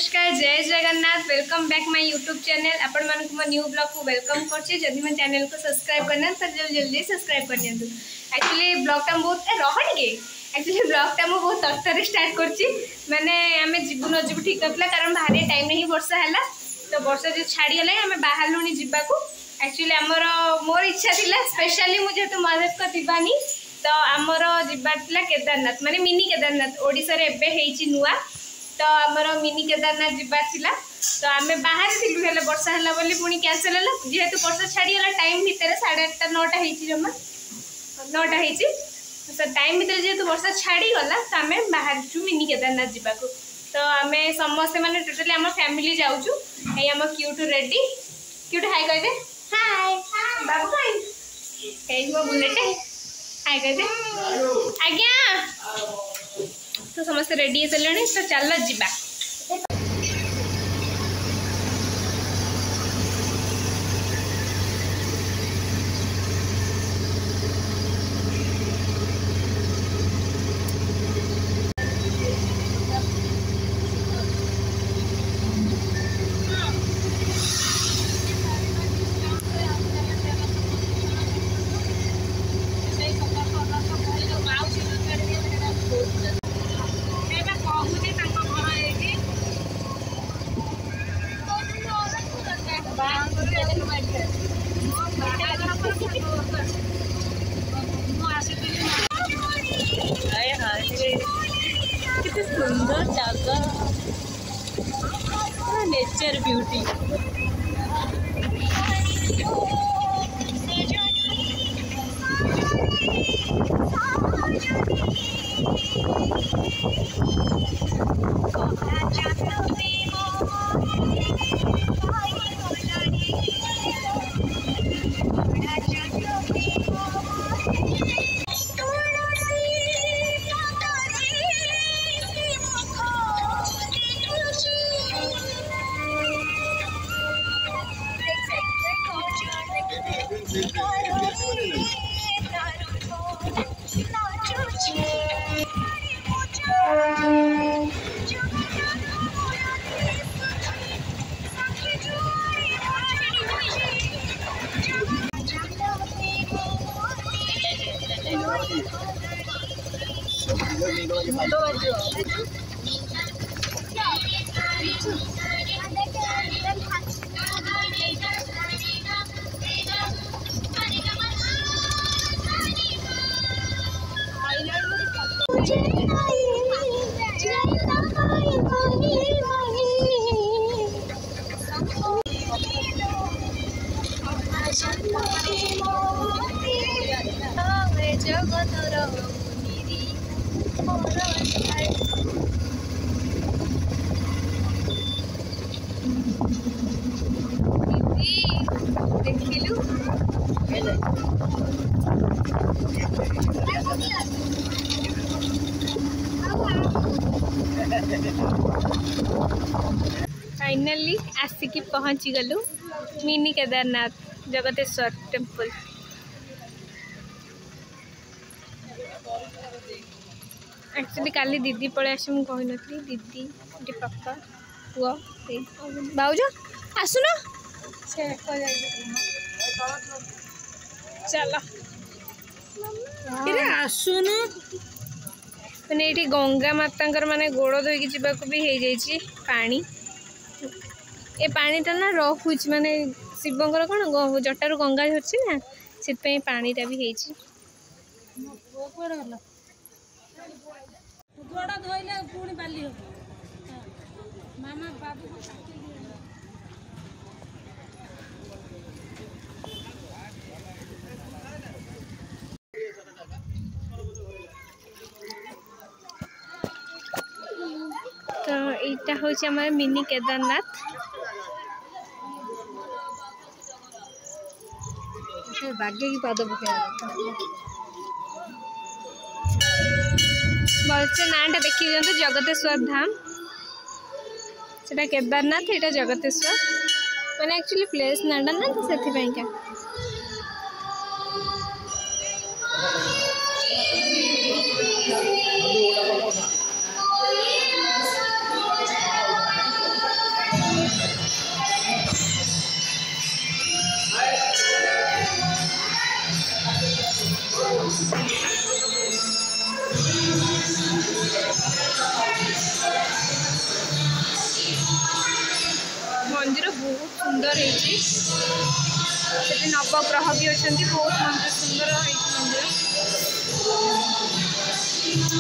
नमस्कार जय Jagannath welcome back my YouTube channel आपण मानक मो न्यू ब्लॉग को वेलकम करछि। जदि मन चैनल को सब्सक्राइब करना तो जल्दी सब्सक्राइब कर दियंतु। एक्चुअली ब्लॉग टा बहुत रहन के एक्चुअली ब्लॉग टा मो बहुत तत्तर स्टार्ट करछि। माने हमें जीव न जीव ठीक नथला कारण भारी टाइम नहीं वर्षा हैला तो वर्षा जो छाड़ी गले हमें बाहर लुनी जिबा को एक्चुअली हमर मोर इच्छा थिला स्पेशली मु जेतु महादेव को दिबानी तो आमर जिबार केदारनाथ माने मिनी केदारनाथ ओडिसा रे एबे हेइची नुआ तो आमर मिनी केदारनाथ जिबार थिला तो आमे बाहर थिलु हेले वर्षा हैला बोली पुनी कैंसिल हैला जेहेतु वर्षा छाड़ी गला टाइम भितर 8:30 9टा हेइची जमा 9टा हेइची तो टाइम भितर जेहेतु वर्षा छाड़ी गला तो आमे बाहर छु मिनी केदारनाथ जिबा को तो आमे समस्त माने टोटली हमर फैमिली जाउछु ए हम क्यूट रेडी क्यूट हाय कह दे हाय बाबू हाय ए मो बुलेट हाय कह दे आज्ञा तो समस्त रेडी है तो चल जीवा। कितने सुंदर जगह नेचर ब्यूटी देखिलु फाइनली आसिकी पहुँची गलु mini Kedarnath Jagteshwar temple. Actually काली दीदी पड़े आस कही नी दीदी ये पापा पुआ बाउज आसुन चल आसुन मैंने ये गंगा माता माने गोड़ धोईकी जावाक भी हो जाइए पानी ए पानीटा ना रखुच माने शिवंकर कौन जटारू गंगा झरसी ना से पानीटा भी है तो यहाँ हूँ मिनी केदारनाथ बागे की पाद भलसे नाटा देखी दिखाते जगतेश्वर धाम से केदारनाथ यहाँ जगतेश्वर मैंने एक्चुअली प्लेस नाटा ना तो से सुंदर है। नवग्रह भी अच्छा बहुत मंदिर सुंदर है मंदिर।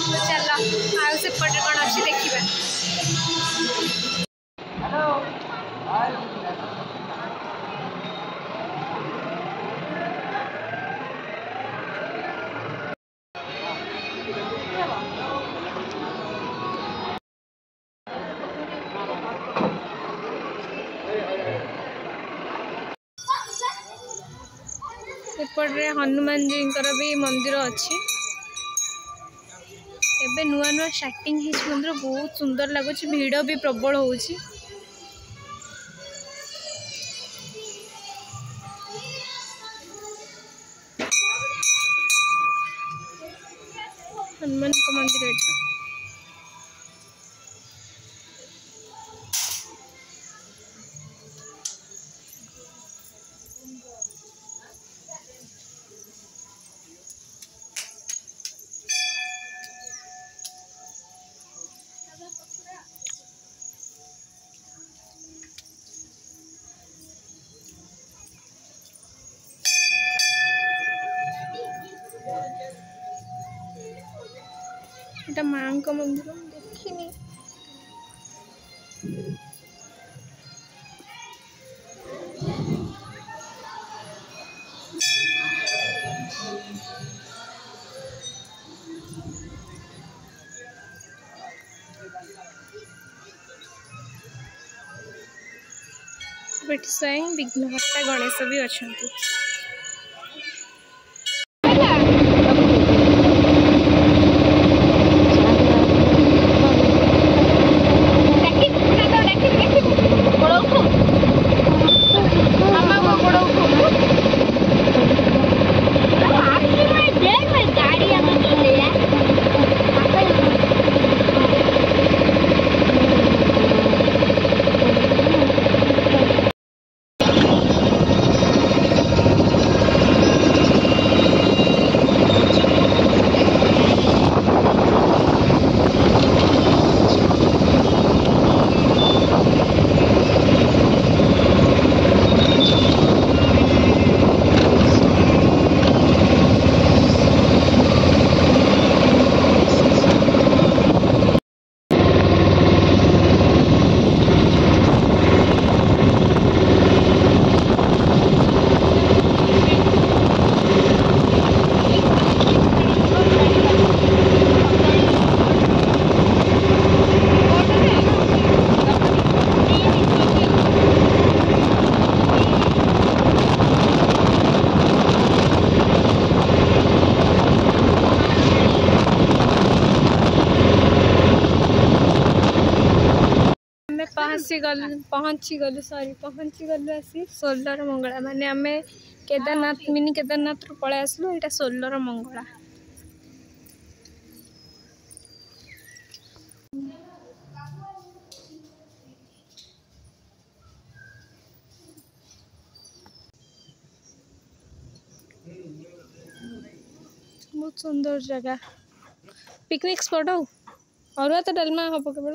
तो चल आउ सेपटे कौन अच्छी देखा। एपटे हनुमान जी भी मंदिर अच्छी। एबे नुआ नुआ स्टार्टिंग मंदिर बहुत सुंदर लगुच। भीड़ भी प्रबल हो। हनुमान का मंदिर है। माँ का मंदिर देखी। स्वयं विघ्नहर्ता गणेश भी अच्छा। पहुँची गलु आसी सोलर मंगला माने आमे केदारनाथ मिनी केदारनाथ रु पळे आसलु। एटा सोलर मंगला बहुत सुंदर जगह पिकनिक स्पॉट हो। और तो डालमा हम केवल